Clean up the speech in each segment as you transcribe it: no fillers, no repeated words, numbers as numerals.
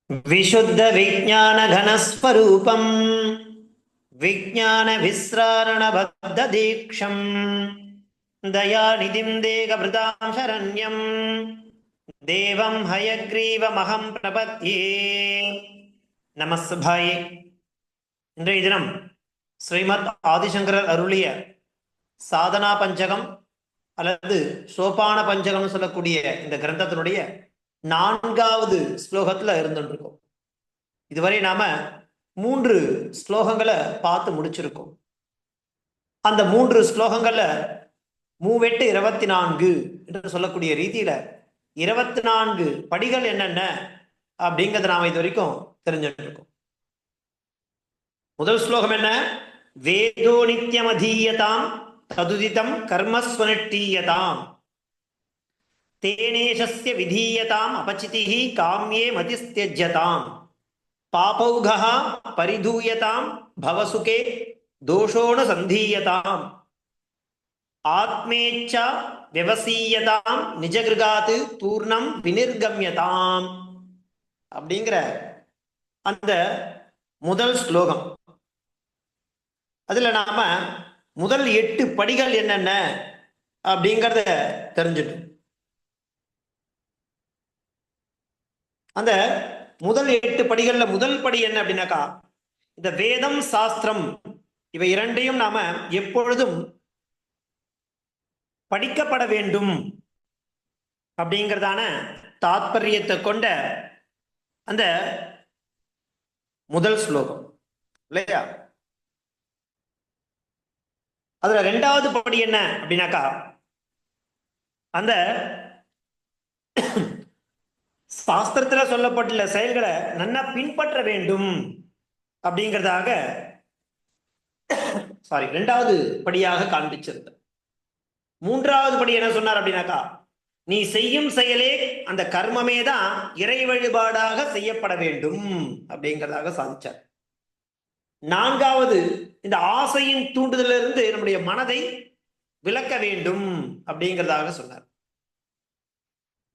विशुद्ध विज्ञान घन स्वरूपम विज्ञान विस्रारण बद्ध दीक्षम दयानिधिं देहभृतां शरण्यं देवं हयग्रीवमहं प्रपद्ये நமஸ்பாயே. இன்றைய தினம் ஸ்ரீமத் ஆதிசங்கரர் அருளிய சாதனா பஞ்சகம் அல்லது சோபான பஞ்சகம் சொல்லக்கூடிய இந்த கிரந்தத்தினுடைய 4வது ஸ்லோகத்துல இருந்துருக்கோம். இதுவரை நாம 3 ஸ்லோகங்களை பார்த்து முடிச்சிருக்கோம். அந்த 3 ஸ்லோகங்கள்ல 3 24 என்று சொல்லக்கூடிய ரீதியில 24 படிகள் என்னென்ன அப்படிங்கிறத நாம இது வரைக்கும் தெரிஞ்சுட்டு இருக்கோம். முதல் ஸ்லோகம் என்ன? வேதோ நித்யம் அதீயதாம் ததுதிதம் கர்மஸ்வனிட்டீயதாம் தேனேஷஸ்ய விதீயதாம் அபசிதிஹி காம்யே மதிஸ்த்யஜ்யதாம் பாபௌகஹ பரிதூயதாம் பவசுகே தோஷோன சந்தீயதாம் ஆத்மேச்சா விவசீயதாம் நிஜகிருகாத்து தூர்ணம் வினிர்கம்யதாம் அப்படிங்கிற அந்த முதல் ஸ்லோகம். அதுல நாம முதல் 8 படிகள் என்னென்ன அப்படிங்கிறத தெரிஞ்சுட்டோம். அந்த முதல் 8 படிகள்ல முதல் படி என்ன அப்படின்னாக்கா, இந்த வேதம் சாஸ்திரம் இவை இரண்டையும் நாம எப்பொழுதும் படிக்கப்பட வேண்டும் அப்படிங்கிறதான தாத்பரியத்தை கொண்ட அந்த முதல் ஸ்லோகம் இல்லையா? அதுல 2வது படி என்ன அப்படின்னாக்கா, அந்த சாஸ்திரத்துல சொல்லப்பட்டுள்ள செயல்களை நன்னா பின்பற்ற வேண்டும் அப்படிங்கிறதாக 2வது படியாக காண்பிச்சிருந்த 3வது படி என்ன சொன்னார் அப்படின்னாக்கா, நீ செய்யும் செயலே அந்த கர்மமே தான் இறை வழிபாடாக செய்யப்பட வேண்டும் அப்படிங்கிறதாக சாதிச்சார். 4வது இந்த ஆசையின் தூண்டுதலிருந்து நம்முடைய மனதை விலக்க வேண்டும் அப்படிங்கிறதாக சொன்னார்.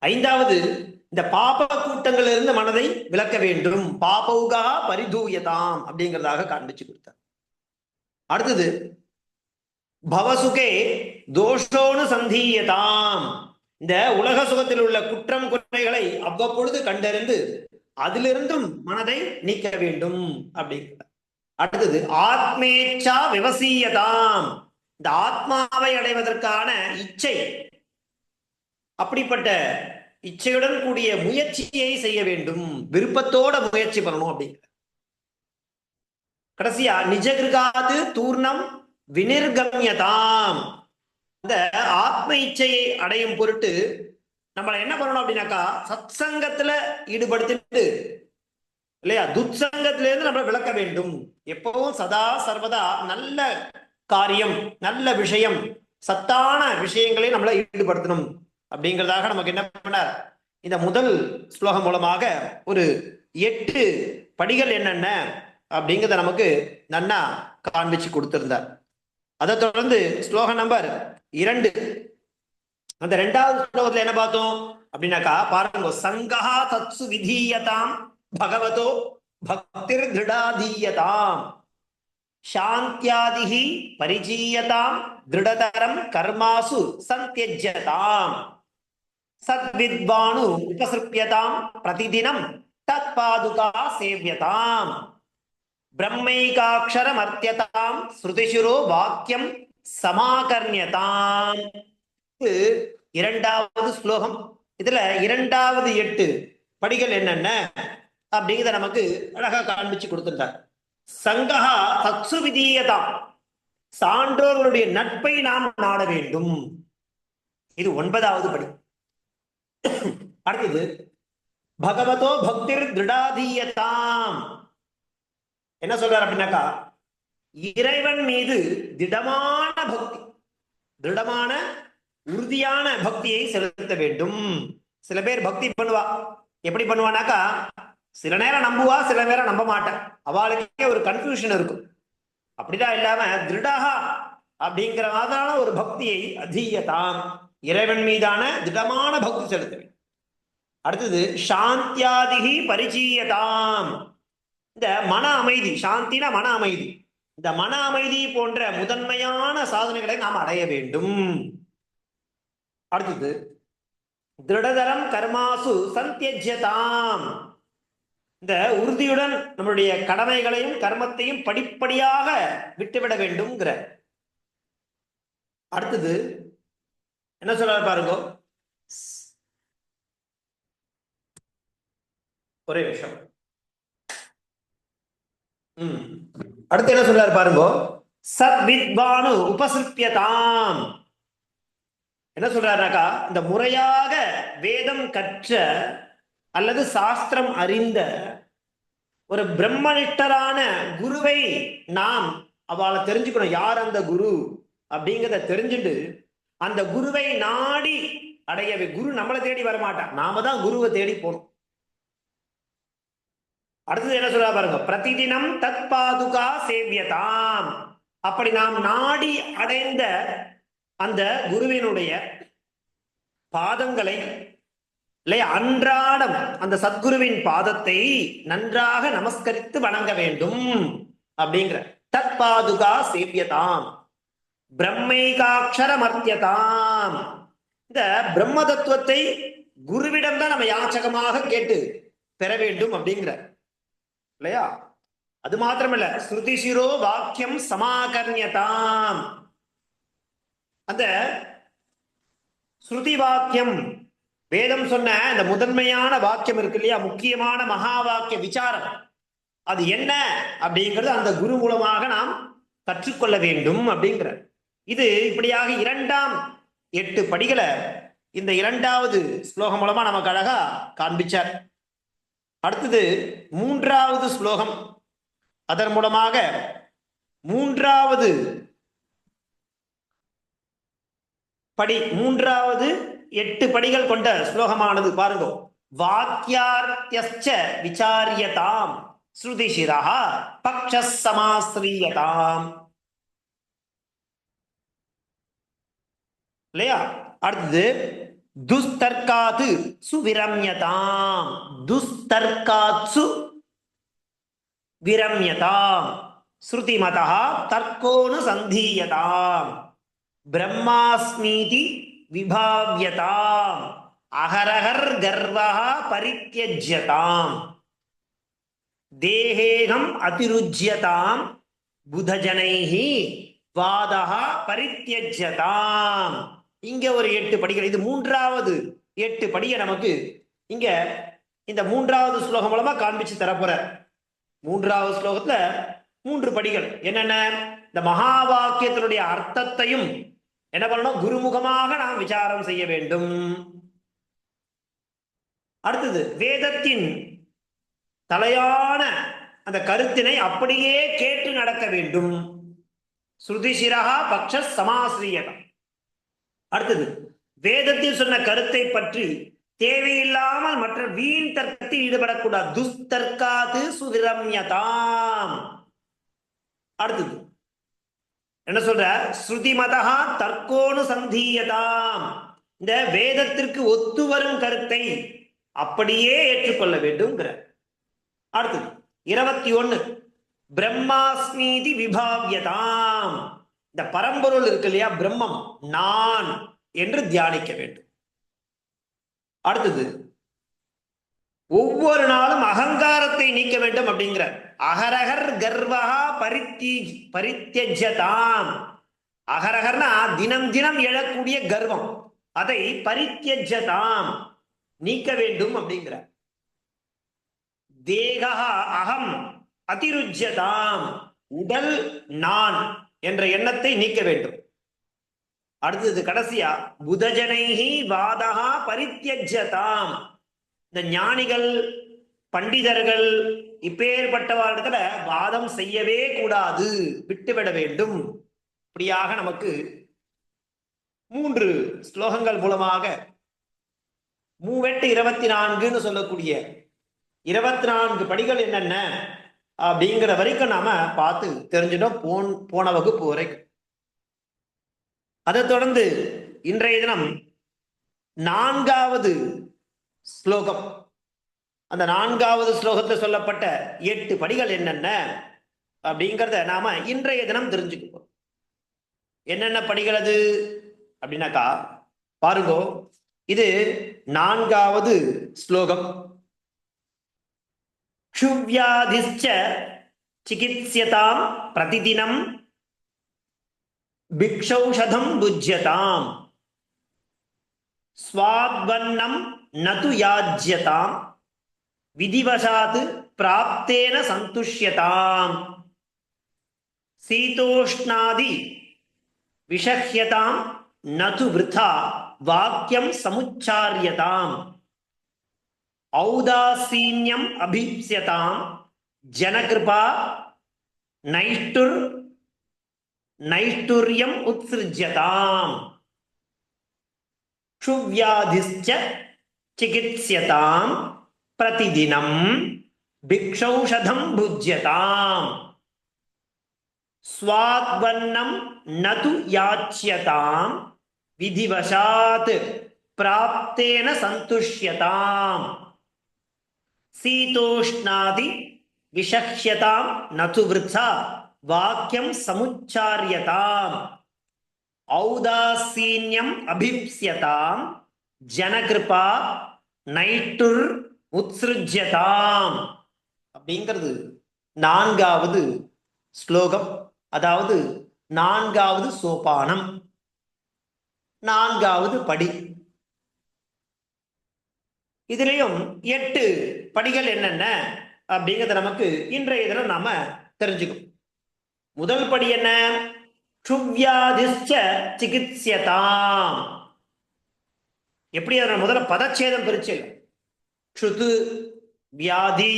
5வது இந்த பாப கூட்டங்கள் இருந்து மனதை விலக்க வேண்டும், பாபௌகா பரிதூயதாம் அப்படிங்கிறதாக காண்பிச்சு கொடுத்தார். அடுத்தது பவசுகே தோஷோனு சந்தீயதாம், இந்த உலக சுகத்தில் உள்ள குற்றம் குறைகளை அவ்வப்பொழுது கண்டறிந்து அதிலிருந்தும் மனதை நீக்க வேண்டும் அப்படிங்கிறார். அடுத்தது ஆத்மேச்சா விவசீயதாம், இந்த ஆத்மாவை அடைவதற்கான இச்சை, அப்படிப்பட்ட இச்சையுடன் கூடிய முயற்சியை செய்ய வேண்டும், விருப்பத்தோட முயற்சி பண்ணணும் அப்படிங்கிற. கடைசியா நிஜகிருகாது தூர்ணம் வினிர்கம்யதாம், இந்த ஆத்ம இச்சையை அடையும் பொருட்டு நம்மள என்ன பண்ணணும் அப்படின்னாக்கா, சத் சங்கத்துல ஈடுபடுத்திட்டு இல்லையா, துத்சங்கத்தில இருந்து நம்மளை விளக்க வேண்டும். எப்பவும் சதா சர்வதா நல்ல காரியம், நல்ல விஷயம், சத்தான விஷயங்களை நம்மளை ஈடுபடுத்தணும் அப்படிங்கிறதாக நமக்கு என்ன பண்ணார், இந்த முதல் ஸ்லோகம் மூலமாக ஒரு 8 படிகள் என்னென்ன அப்படிங்கிறத நமக்கு நன்னா காண்பிச்சு கொடுத்திருந்தார். அதை தொடர்ந்து ஸ்லோகம் நம்பர் 2, அந்த 2வது ஸ்லோகத்துல என்ன பார்த்தோம் அப்படின்னாக்கா, பாருங்க, சங்கஹா தத்சு விதீயதாம் பகவதோ பக்திர் திருடாதீயதாம் சாந்தியாதிஹி பரிஜீயதாம் திருடதரம் கர்மாசு சந்தியஜ்யதாம் சத்வித்வானு உபசிருப்யதாம் பிரதிதினம் தத்பாதுகா சேவ்யதாம் பிரம்மைகாட்சரமர்த்தியதாம் ஸ்ருதிசுரோ வாக்கியம் சமாகர்ணியதாம். 2வது ஸ்லோகம். இதுல 2வது 8 படிகள் என்னென்ன அப்படிங்கிறத நமக்கு அழகா காண்பிச்சு கொடுத்திருந்தார். சங்கஹா தத்சு விதீயதாம், சான்றோர்களுடைய நட்பை நாம் நாட வேண்டும். இது 9வது படி. அடுத்தது பகவதோ பக்திர் திருடாதீயதாம், என்ன சொல்றார் அப்படின்னாக்கா, இறைவன் மீது திடமான பக்தி, திடமான உறுதியான பக்தியை செலுத்த வேண்டும். சில பேர் பக்தி பண்ணுவா, எப்படி பண்ணுவானாக்கா, சில நேரம் நம்புவா, சில நேரம் நம்ப மாட்டேன், அவளுக்கே ஒரு கன்ஃபியூஷன் இருக்கும். அப்படிதான் இல்லாம திருடஹா அப்படிங்கிற மாதிரியான ஒரு பக்தியை, அதீயதாம், இறைவன் மீதான திடமான பக்தி செலுத்த வேண்டும். அடுத்தது சாந்தியாதிகி பரிச்சீயதாம். இந்த மன அமைதி, சாந்தினா மன அமைதி, இந்த மன அமைதி போன்ற முதன்மையான சாதனைகளை நாம் அடைய வேண்டும். அடுத்தது திருடதரம் கர்மாசு சந்தியஜ்யதாம். இந்த உறுதியுடன் நம்மளுடைய கடமைகளையும் கர்மத்தையும் படிப்படியாக விட்டுவிட வேண்டும்ங்கிற. அடுத்தது என்ன சொல்ற பாருங்க, ஒரே விஷயம். அடுத்து என்ன சொல்றாரு பாருங்க, சத் வித்வானு உபசிருப்பியதாம். என்ன சொல்றாருனாக்கா, இந்த முறையாக வேதம் கற்ற அல்லது சாஸ்திரம் அறிந்த ஒரு பிரம்மனிஷ்டரான குருவை நாம் அவளை தெரிஞ்சுக்கணும். யார் அந்த குரு அப்படிங்கிறத தெரிஞ்சுட்டு அந்த குருவை நாடி அடையவே. குரு நம்மளை தேடி வரமாட்டான், நாம தான் குருவை தேடி போகணும். அடுத்தது என்ன சொல்ற பாருங்க, பிரதிதினம் தத் பாதுகா சேவியதாம். அப்படி நாம் நாடி அடைந்த அந்த குருவினுடைய பாதங்களை இல்லையா, அன்றாடம் அந்த சத்குருவின் பாதத்தை நன்றாக நமஸ்கரித்து வணங்க வேண்டும் அப்படிங்கிற. தத் பாதுகா சேவியதாம் பிரம்மைகாட்சரமர்த்தியதாம். இந்த பிரம்ம தத்துவத்தை குருவிடம் தான் நம்ம யாச்சகமாக கேட்டு பெற வேண்டும் அப்படிங்கிற இல்லையா. அது மாத்திரமல்ல, ஸ்ருதிசிரோ வாக்கியம் சமாகர்ணியதாம். அந்த ஸ்ருதி வாக்கியம், வேதம் சொன்ன இந்த முதன்மையான வாக்கியம் இருக்கு இல்லையா, முக்கியமான மகா வாக்கிய விசாரம், அது என்ன அப்படிங்கிறது அந்த குரு மூலமாக நாம் கற்றுக்கொள்ள வேண்டும் அப்படிங்கிற. இது இப்படியாக இரண்டாம் 8 படிகளை இந்த இரண்டாவது ஸ்லோகம் மூலமா நமக்கு அழகா காண்பிச்சார். அடுத்தது 3வது ஸ்லோகம், அதன் மூலமாக 3வது படி, 3வது 8 படிகள் கொண்ட ஸ்லோகமானது பாருங்க. வாக்கியார்த்தியஸ்ச விசாரியதாம் ஸ்ருதிசிரஹ பக்ஷஸ் சமாஸ்ரீயதாம். இல்லையா. அடுத்தது துஸ்தர்காத்து சுவிரம்யதாம். துஸ்தர்காத்சு விரம்யதாம் ஸ்ருதிமதா தர்க்கோனு சந்தீயதாம் பிரம்மாஸ்மீதி விபாவ்யதாம் அகரஹர் கர்வஹ பரித்யஜ்யதாம் தேஹேகம் அதிருஜ்யதாம் புதஜனைஹி வாதஹ பரித்யஜ்யதாம். இங்க ஒரு 8 படிகள். இது 3வது 8 படியை நமக்கு இங்க இந்த 3வது ஸ்லோகம் மூலமா காண்பிச்சு தரப்போற. 3வது ஸ்லோகத்துல 3 படிகள் என்னென்ன, இந்த மகா வாக்கியத்தினுடைய அர்த்தத்தையும் என்ன பண்ணணும், குருமுகமாக நாம் விசாரம் செய்ய வேண்டும். அடுத்தது வேதத்தின் தலையான அந்த கருத்தினை அப்படியே கேட்டு நடக்க வேண்டும். ஸ்ருதிசிரஹா பக்ஷ சமாஸ்ரீயதம். அடுத்தது வேதத்தில் சொன்ன கருத்தை பற்றி தேவையில்லாமல் மற்ற வீண் தர்க்கத்தில் ஈடுபடக்கூடாது. துஸ்தர்காது சுவிரம்யதாம். அடுத்தது என்ன சொல்ற, ஸ்ருதிமதா தர்க்கோனு சந்தீயதாம். இந்த வேதத்திற்கு ஒத்து வரும் கருத்தை அப்படியே ஏற்றுக்கொள்ள வேண்டும்ங்கிற. அடுத்தது 21 பிரம்மாஸ்மீதி விபாவ்யதாம். இந்த பரம்பொருள் இருக்கு இல்லையா, பிரம்மம் நான் என்று தியானிக்க வேண்டும். அடுத்தது ஒவ்வொரு நாளும் அகங்காரத்தை நீக்க வேண்டும் அப்படிங்கிற. அகரகர் கர்வஹா பரித்யஜ்யதாம். அகரகர்னா தினம் தினம் எழக்கூடிய கர்வம், அதை பரித்யஜ்யதாம் நீக்க வேண்டும் அப்படிங்கிற. தேகா அகம் அதிருஜ்யதாம், உடல் நான் என்ற எண்ணத்தை நீக்க வேண்டும். அடுத்தது கடைசியா புதஜனைஹி வாதஹா பரித்யஜ்யதாம். இந்த ஞானிகள் பண்டிதர்கள் இப்பேற்பட்டவர்களிடத்துல வாதம் செய்யவே கூடாது, விட்டுவிட வேண்டும். இப்படியாக நமக்கு 3 ஸ்லோகங்கள் மூலமாக 24 சொல்லக்கூடிய 24 படிகள் என்னென்ன அப்படிங்கிற வரைக்கும் நாம பார்த்து தெரிஞ்சிட்டோம் போன வகுப்பு வரைக்கும். அதை தொடர்ந்து இன்றைய தினம் 4வது ஸ்லோகம். அந்த 4வது ஸ்லோகத்தில் சொல்லப்பட்ட 8 படிகள் என்னென்ன அப்படிங்கிறத நாம இன்றைய தினம் தெரிஞ்சுக்குவோம். என்னென்ன படிகள் அது அப்படின்னாக்கா பாருங்கோ, இது 4வது ஸ்லோகம். க்ஷுவ்யாதிஷ்ச சிகித்ஸ்யதாம் பிரதிதினம் பிக்ஷௌஷதம் புஜ்யதாம் ஸ்வாத்வன்னம் நது யாஜ்யதாம் விதிவசாத் பிராப்தேன சந்துஷ்யதாம் சீதோஷ்ணாதி விஷஹ்யதாம் நது விருதா வாக்யம் சமுச்சார்யதாம் ஔதாசீன்யம் அபிப்ஸ்யதாம் ஜனகிருபா நைஷ்டுர்யம் உத்ஸ்ருஜ்யதாம் க்ஷுவ்யாதிஷ்ச சிகித்ஸ்யதாம் பிரதிதினம் பிக்ஷௌஷதம் புஜ்யதாம் ஸ்வாத்வன்னம் நது யாச்யதாம் விதிவசாத் பிராப்தேன சந்துஷ்யதாம் சீதோஷ்ணாதி விஷஹ்யதாம் நது விருத்தா வாக்யம் சமுச்சார்யதாம் ஔதாசீன்யம் அபிப்ஸ்யதாம் ஜனகிருபா நைஷ்டுர் உத்ஸ்ருஜ்யதாம் அப்படிங்கிறது 4வது ஸ்லோகம். அதாவது 4வது சோபானம், 4வது படி. இதுலயும் 8 படிகள் என்னென்ன அப்படிங்கிறத நமக்கு இன்றைய தினம் நாம தெரிஞ்சுக்கணும். முதல் படி என்ன? க்ஷுவ்யாதிஷ்ச சிகித்ஸ்யதாம். எப்படி அதை முதல்ல பதச்சேதம் பிரிச்சு, க்ஷுது வியாதி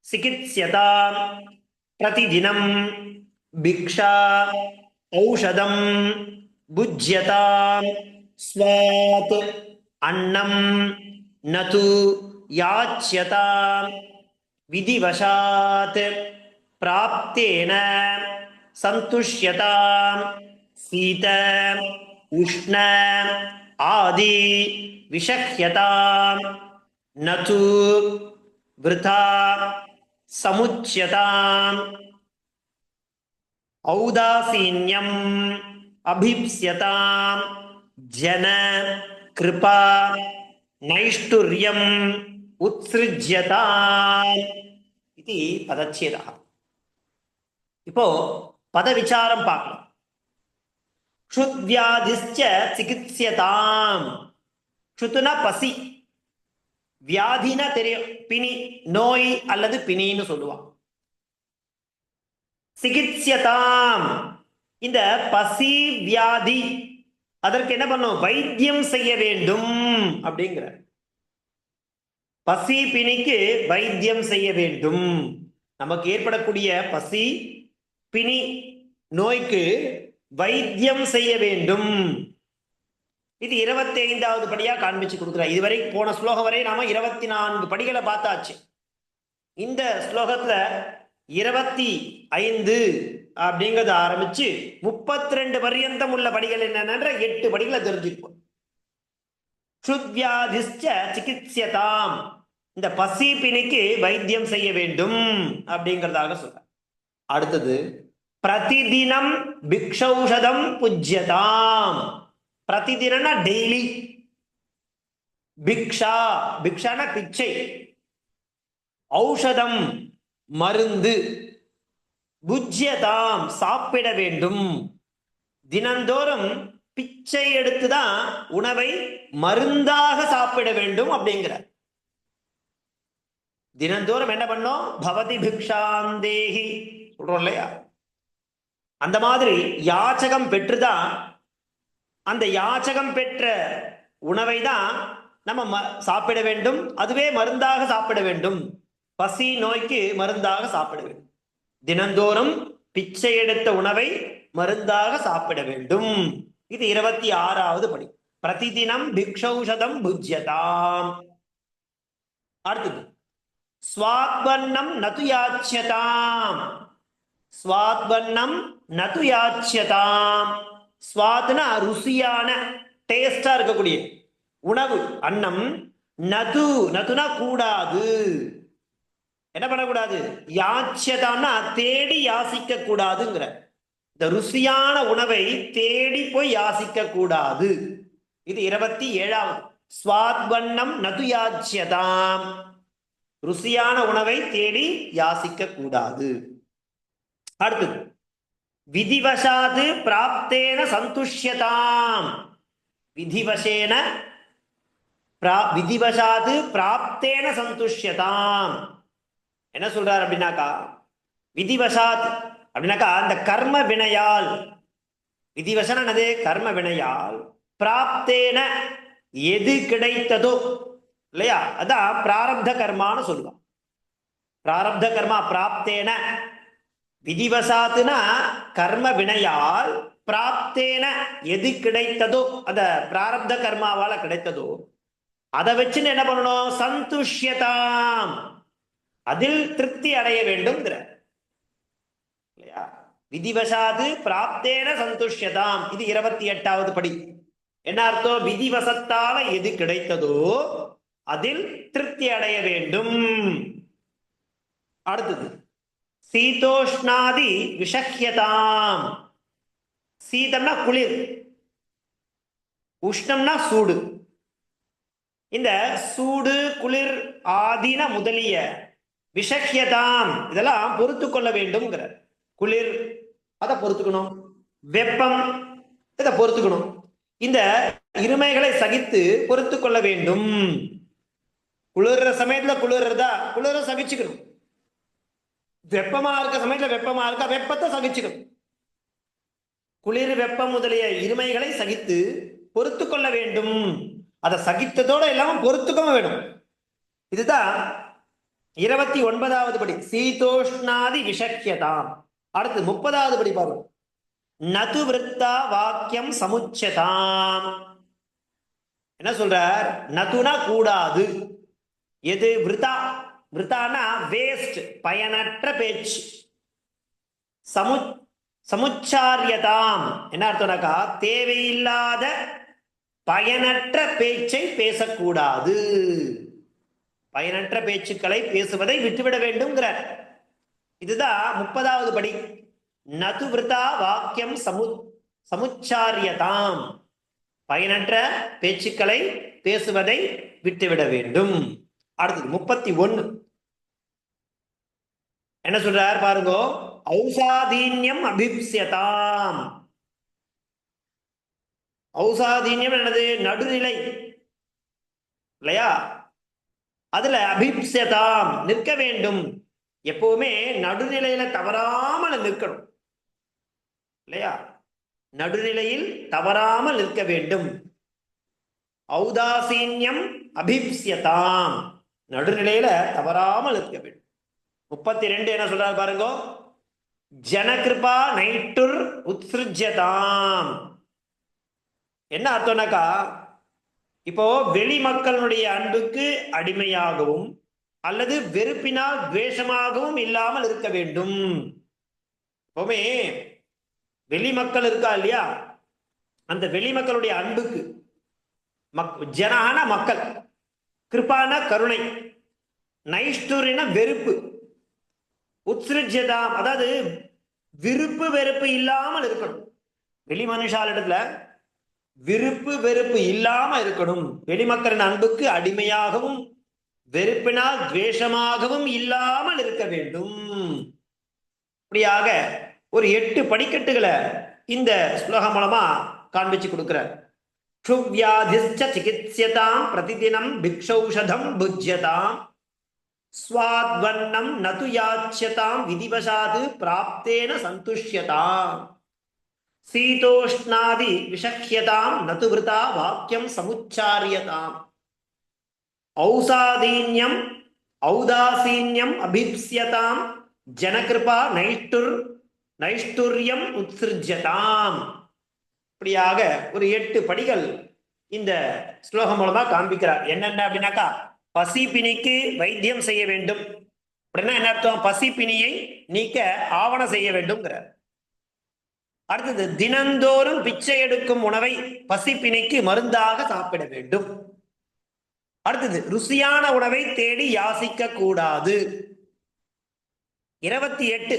சிகித்ஸ்யதாம் பிரதிதினம் பிக்ஷா ஔஷதம் புஜ்யதாம் ஸ்வாத் அன்னம் நது யாச்யதாம் விதிவசாத் பிராப்தேன சந்துஷ்யதாம் சீத உஷ்ண ஆதி விஷஹ்யதாம் நது விருதா சமுச்யதாம் ஔதாசீன்யம் அபிப்ஸ்யதாம் ஜன கிருபா நைஷ்டுர்யம் உத்ஸ்ருஜ்யதாம் இது பதச்சேதா. இப்போ பத விசாரம் பார்க்கலாம். க்ஷுத்வியாதிஷ்ச சிகித்ஸ்யதாம். க்ஷுத்துனா பசி, வியாதினா தெரியும், பிணி, நோய் அல்லது பிணின்னு சொல்லுவான். சிகித்ஸ்யதாம், இந்த பசி வியாதி அதற்கு என்ன பண்ணும்? வைத்தியம் செய்ய வேண்டும் அப்படிங்கிற. பசி பிணிக்கு வைத்தியம் செய்ய வேண்டும். நமக்கு ஏற்படக்கூடிய பசி பிணி நோய்க்கு வைத்தியம் செய்ய வேண்டும். இது 25வது படியா காண்பிச்சு கொடுக்குறார். இதுவரை போன ஸ்லோகம் வரை நாம 24 படிகளை பார்த்தாச்சு. இந்த ஸ்லோகத்துல 25 அப்படிங்கறத ஆரம்பிச்சு 32 பர்யந்தம் உள்ள படிகள் என்னென்ன 8 படிகளை தெரிஞ்சிருப்போம். க்ஷுத்வியாதிஷ்ச சிகித்ஸ்யதாம், இந்த பசி பிணிக்கு வைத்தியம் செய்ய வேண்டும் அப்படிங்கிறதாக சொல்ற. அடுத்தது பிரதிதினம் பிக்ஷௌஷதம் புஜ்யதாம். பிரதிதினா டெய்லி. பிக்ஷா, பிக்ஷான பிச்சை. ஔஷதம் மருந்து. புஜ்யதாம் சாப்பிட வேண்டும். தினந்தோறும் பிச்சை எடுத்துதான் உணவை மருந்தாக சாப்பிட வேண்டும் அப்படிங்கிறார். தினந்தோறும் என்ன பண்ணோம்? பவதி பிக்ஷாந்தேகி சொல்றோம் இல்லையா? அந்த மாதிரி யாச்சகம் பெற்றுதான், அந்த யாச்சகம் பெற்ற உணவை தான் நம்ம சாப்பிட வேண்டும். அதுவே மருந்தாக சாப்பிட வேண்டும். பசி நோய்க்கு மருந்தாக சாப்பிட வேண்டும். தினந்தோறும் பிச்சை எடுத்த உணவை மருந்தாக சாப்பிட வேண்டும். இது 26வது படி. பிரதிதினம் பிக்ஷௌஷதம் புஜ்யதாம். அடுத்தது ஸ்வாத்வன்னம் நது யாச்யதாம். ஸ்வாத்வன்னம் நது யாச்யதாம். ஸ்வாத்னா ருசியான, டேஸ்டா இருக்கக்கூடிய உணவு, அன்னம். நது நதுனா கூடாது. என்ன பண்ணக்கூடாது? யாச்சியதான்னா தேடி யாசிக்க கூடாதுங்கிற. இந்த ருசியான உணவை தேடி போய் யாசிக்க கூடாது. இது 27வது. ஸ்வாத்வண்ணம் நது யாச்சியதாம். ருசியான உணவை தேடி யாசிக்க கூடாது. அடுத்தது விதிவசாது பிராப்தேன சந்துஷ்யதாம். விதிவசேன விதிவசாது பிராப்தேன சந்துஷ்யதாம். என்ன சொல்றார் அப்படின்னாக்கா, விதிவசாத் அப்படின்னாக்கா அந்த கர்ம வினையால், விதிவசனது கர்ம வினையால், பிராப்தேன எது கிடைத்ததோ இல்லையா, அதான் பிராரப்த கர்மான்னு சொல்லுவோம். பிராரப்த கர்மா பிராப்தேன, விதிவசாத்துனா கர்ம வினையால், பிராப்தேன எது கிடைத்ததோ, அத பிராரப்த கர்மாவால கிடைத்ததோ அதை வச்சுன்னு என்ன பண்ணணும்? சந்துஷ்யதாம், அதில் திருப்தி அடைய வேண்டும். விதிவசாது பிராப்தேன சந்துஷ்யதாம். இது 28வது படி. என்ன அர்த்தம்? விதிவசத்தால எது கிடைத்ததோ அதில் திருப்தி அடைய வேண்டும். அடுத்தது சீதோஷ்ணாதி விஷக்கியதாம். சீதம்னா குளிர், உஷ்ணம்னா சூடு. இந்த சூடு குளிர் ஆதின முதலிய விஷக்கியதாம் இதெல்லாம் பொறுத்து கொள்ள வேண்டும். குளிர் அதை பொறுத்துக்கணும், வெப்பம் இதை பொறுத்துக்கணும். இந்த இருமைகளை சகித்து பொறுத்து கொள்ள வேண்டும். குளிர்ற சமயத்துல குளிர்றதா குளிர சகிச்சுக்கணும், வெப்பமா இருக்க சமயத்துல வெப்பமா இருக்கா வெப்பத்தை சகிச்சுக்கணும். குளிர் வெப்பம் முதலிய இருமைகளை சகித்து பொறுத்து கொள்ள வேண்டும். அதை சகித்ததோட இல்லாம பொறுத்துக்கவும் வேணும். இதுதான் 29வது படி, சீதோஷ்ணாதி விஷக்கியதாம். அடுத்து 30வது படி பாருங்க. நது விருத்தா வாக்கியம் சமுச்சதாம். என்ன சொல்றார்? நதுனா கூடாது. எது? விருத்தா. விருத்தானா வேஸ்ட், பயனற்ற பேச்சு. சமுச்சாரியதாம் என்ன அர்த்தம்னாக்கா தேவையில்லாத பயனற்ற பேச்சை பேசக்கூடாது. பயனற்ற பேச்சுக்களை பேசுவதை விட்டுவிட வேண்டும்ங்கிறார். இதுதான் 30வது படி. நது விருத்தா வாக்கியம் சமுச்சாரியதாம். பயனற்ற பேச்சுக்களை பேசுவதை விட்டுவிட வேண்டும். அடுத்தது 31. என்ன சொல்றார் பாருங்க. ஔசாதீன்யம் அபிப்ஸ்யதாம். ஔசாதீன்யம் என்னது? நடுநிலை இல்லையா, அதுல அபிப்ஸ்யதாம் நிற்க வேண்டும். எப்பவுமே நடுநிலையில தவறாமல் நிற்கணும் இல்லையா, நடுநிலையில் தவறாமல் நிற்க வேண்டும். ஔதாசீன்யம் அபிப்ஸ்யதாம், நடுநிலையில தவறாமல் நிற்க வேண்டும். 32 என்ன சொல்றாரு பாருங்க. ஜனகிருபா நைட்டுர் உத்ஸ்ருஜ்யதாம். என்ன அர்த்தம்னாக்கா, இப்போ வெளி மக்களுடைய அன்புக்கு அடிமையாகவும் அல்லது வெறுப்பினால் துவேஷமாகவும் இல்லாமல் இருக்க வேண்டும். எப்பவுமே வெளி மக்கள் இருக்கா இல்லையா, அந்த வெளி மக்களுடைய அன்புக்கு, ஜனான மக்கள், கிருபான கருணை, நைஷ்டுரின வெறுப்பு, உத்ஸ்ருஜ்யதாம் அதாவது விருப்பு வெறுப்பு இல்லாமல் இருக்கணும். வெளி மனுஷாலிடத்துல விருப்பு வெறுப்பு இல்லாம இருக்கணும். வெளிமக்களின் அன்புக்கு அடிமையாகவும் வெறுப்பினால் துவேஷமாகவும் இல்லாமல் இருக்க வேண்டும். இப்படியாக ஒரு 8 படிக்கட்டுகளை இந்த ஸ்லோகம் மூலமா காண்பிச்சு கொடுக்கிறார். சிகித்ஸ்யதாம் பிரதிதினம் பிக்ஷௌஷதம் புஜ்யதாம் ஸ்வாத்வன்னம் நது யாச்யதாம் விதிவசாது பிராப்தேன சந்துஷ்யதாம் சீதோஷ்ணாதி விஷக்யதாம் நது விருதா வாக்கியம் சமுச்சாரியதாம் ஔசாதீன்யம் ஔதாசீன்யம் அபிப்ஸ்யதாம் ஜனகிருபா நைஷ்டுர்யம் உத்ஸ்ருஜ்யதாம். இப்படியாக ஒரு 8 படிகள் இந்த ஸ்லோகம் மூலமா காண்பிக்கிறார். என்னென்ன அப்படின்னாக்கா, பசிப்பிணிக்கு வைத்தியம் செய்ய வேண்டும் அப்படின்னா என்ன அர்த்தம்? பசிப்பிணியை நீக்க ஆவணம் செய்ய வேண்டும்ங்கிறார். அடுத்தது தினந்தோறும் பிச்சை எடுக்கும் உணவை பசிப்பிணிக்கு மருந்தாக சாப்பிட வேண்டும். அடுத்தது ருசியான உணவை தேடி யாசிக்க கூடாது. 28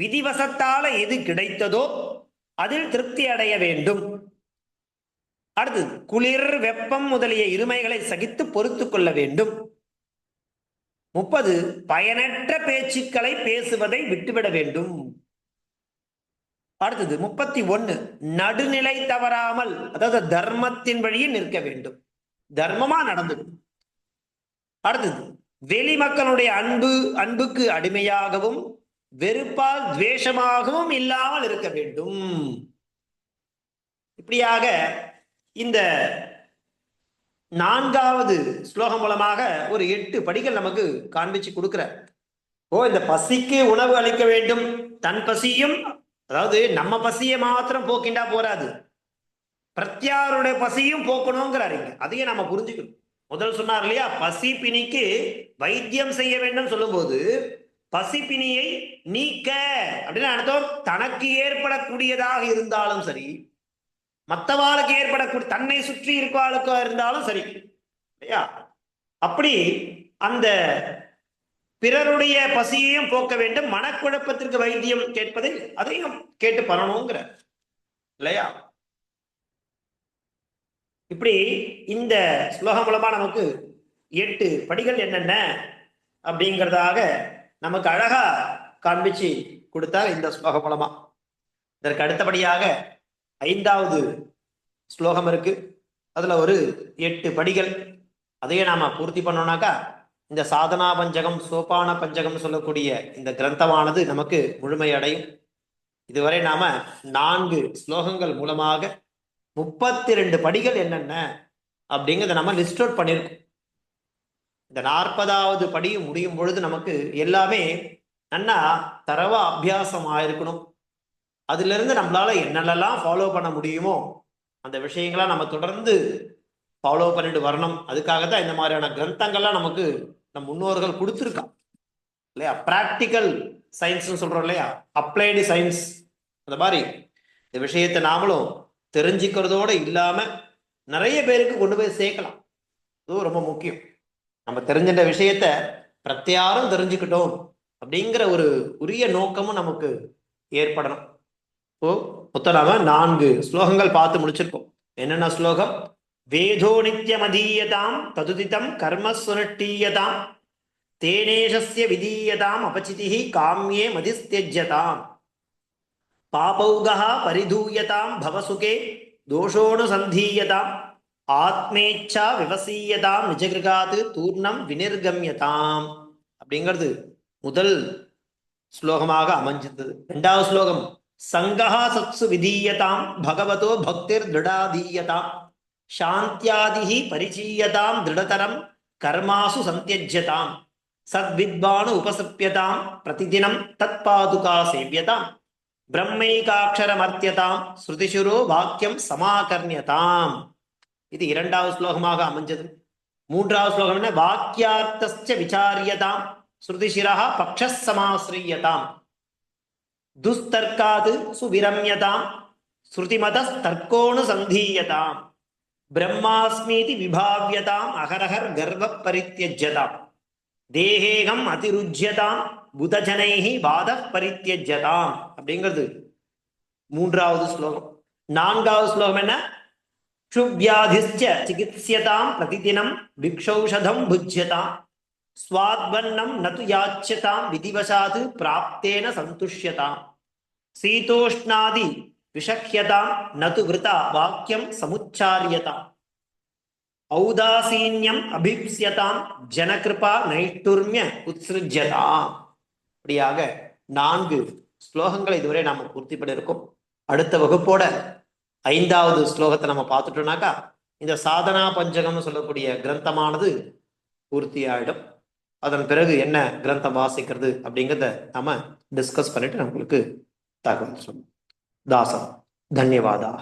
விதிவசத்தால எது கிடைத்ததோ அதில் திருப்தி அடைய வேண்டும். அடுத்தது குளிர் வெப்பம் முதலிய இருமைகளை சகித்து பொறுத்து கொள்ள வேண்டும். 30 பயனற்ற பேச்சுக்களை பேசுவதை விட்டுவிட வேண்டும். அடுத்தது 31 நடுநிலை தவறாமல், அதாவது தர்மத்தின் வழியில் நிற்க வேண்டும், தர்மமா நடந்து. அடுத்தது வெளி மக்களுடைய அன்புக்கு அடிமையாகவும் வெறுப்பால் துவேஷமாகவும் இல்லாமல் இருக்க வேண்டும். இப்படியாக இந்த 4வது ஸ்லோகம் மூலமாக ஒரு 8 படிகள் நமக்கு காண்பிச்சு கொடுக்கிற. இந்த பசிக்கு உணவு அளிக்க வேண்டும், தன் பசியும், அதாவது நம்ம பசியை மாத்திரம் போக்கிண்டா போராது, பிரத்யாருடைய பசியும் போக்கணுங்கிறாரு. அதையும் நம்ம புரிஞ்சுக்கணும். முதல் சொன்னார் இல்லையா, பசி பிணிக்கு வைத்தியம் செய்ய வேண்டும் சொல்லும் போது பசிப்பினியை நீக்க அப்படின்னு அர்த்தம். தனக்கு ஏற்படக்கூடியதாக இருந்தாலும் சரி, மற்றவாளுக்கு ஏற்படக்கூடிய, தன்னை சுற்றி இருக்கவாளுக்கு இருந்தாலும் சரி இல்லையா, அப்படி அந்த பிறருடைய பசியையும் போக்க வேண்டும், மனக்குழப்பத்திற்கு வைத்தியம் கேட்பதை அதையும் கேட்டு பண்ணணுங்கிற இல்லையா. இப்படி இந்த ஸ்லோகம் மூலமா நமக்கு 8 படிகள் என்னென்ன அப்படிங்கிறதாக நமக்கு அழகா காண்பிச்சு கொடுத்தார் இந்த ஸ்லோகம் மூலமா. இதற்கு அடுத்தபடியாக 5வது ஸ்லோகம் இருக்கு. அதுல ஒரு 8 படிகள், அதையே நாம பூர்த்தி பண்ணோம்னாக்கா இந்த சாதனா பஞ்சகம் சோபான பஞ்சகம் சொல்லக்கூடிய இந்த கிரந்தமானது நமக்கு முழுமையடையும். இதுவரை நாம 4 ஸ்லோகங்கள் மூலமாக 32 படிகள் என்னென்ன அப்படிங்கிறத நம்ம லிஸ்ட் அவுட் பண்ணியிருக்கோம். இந்த 40வது படி முடியும் பொழுது நமக்கு எல்லாமே நல்லா தரவா அபியாசம் ஆயிருக்கணும். அதுல இருந்து நம்மளால என்னென்னலாம் ஃபாலோ பண்ண முடியுமோ அந்த விஷயங்களா நம்ம தொடர்ந்து ஃபாலோ பண்ணிட்டு வரணும். அதுக்காகத்தான் இந்த மாதிரியான கிரந்தங்கள்லாம் நமக்கு நம் முன்னோர்கள் கொடுத்துருக்கான் இல்லையா. பிராக்டிக்கல் சயின்ஸ்னு சொல்றோம் இல்லையா, அப்ளைடு சயின்ஸ். அந்த மாதிரி இந்த விஷயத்தை நாமளும் தெரிஞ்சுக்கிறதோட இல்லாம நிறைய பேருக்கு கொண்டு போய் சேர்க்கலாம். அதுவும் ரொம்ப முக்கியம். நம்ம தெரிஞ்சின்ற விஷயத்த பிரத்யாரும் தெரிஞ்சுக்கிட்டோம் அப்படிங்கிற ஒரு உரிய நோக்கமும் நமக்கு ஏற்படணும். மொத்தம் நாம 4 ஸ்லோகங்கள் பார்த்து முடிச்சிருக்கோம். என்னென்ன ஸ்லோகம்? வேதோ நித்யமதீயதாம் ததுதிதம் கர்ம சுனட்டீயதாம் தேனேஷஸ்ய விதீயதாம் அபசிதிஹி காம்யே மதிஸ்த்யஜ்யதாம் பாபௌகஹ பரிதூயதாம் பவசுகே தோஷோனு சந்தீயதாம் ஆத்மேச்சா விவசீயதாம் நிஜகிருகாது தூர்ணம் வினிர்கம்யதாம் அப்படிங்கிறது முதல் ஸ்லோகமாக அமைஞ்சிருந்தது. 2வது ஸ்லோகம் சங்கஹா சத்சு விதீயதாம் பகவதோ பக்திர் திருடாதீயதாம் சாந்தியாதிஹி பரிச்சீயதாம் திருடதரம் கர்மாசு சந்தியஜ்யதாம் சத்வித்வானு உபசப்யதாம் பிரதிதினம் தத் பாதுகா சேவ்யதாம் பிரம்மைகாட்சரமர்த்தியதாம் ஸ்ருதிசுரோ வாக்கியம் சமாகர்ணியதாம். இது 2வது ஸ்லோகமாக அமைஞ்சது. 3வது ஸ்லோகம் என்ன? வாக்கியார்த்தஸ்ச விசாரியதாம் ஸ்ருதிசிரஹ பக்ஷஸ் சமாஸ்ரீயதாம் துஸ்தர்க்காது சுவிரம்யதாம் ஸ்ருதிமதஸ் தர்க்கோணு சந்தீயதாம் பிரம்மாஸ்மீதி விபாவ்யதாம் அகரஹர் கர்வ பரித்யஜ்யதாம் தேகேகம் அதிருஜ்யதாம் புதஜனைஹி வாத பரித்யஜ்யதாம் அப்படிங்கிறது 3வது ஸ்லோகம். 4வது ஸ்லோகம் என்ன? க்ஷுவ்யாதிஸ்ச சிகித்ஸ்யதாம் பிரதிதினம் விக்ஷௌஷதம் புஜ்யதாம் ஸ்வாத்வன்னம் நது யாச்யதாம் விதிவசாத் பிராப்தேன சந்துஷ்யதாம் சீதோஷ்ணாதி விஷக்யதாம் நது விருதா வாக்கியம் சமுச்சாரியதாம் ஔதாசீன்யம் அபிப்ஸ்யதாம் ஜனகிருபா நைஷ்டுர்மிய உத்ஸ்ருஜ்யதாம். அப்படியாக 4 ஸ்லோகங்களை இதுவரை நாம பூர்த்தி பண்ணியிருக்கோம். அடுத்த வகுப்போட 5வது ஸ்லோகத்தை நம்ம பார்த்துட்டோம்னாக்கா இந்த சாதனா பஞ்சகம்னு சொல்லக்கூடிய கிரந்தமானது பூர்த்தி ஆயிடும். அதன் பிறகு என்ன கிரந்தம் வாசிக்கிறது அப்படிங்கிறத நாம டிஸ்கஸ் பண்ணிட்டு நம்மளுக்கு தகவல் சொல்லுவோம். தாசம். தன்யவாதாக.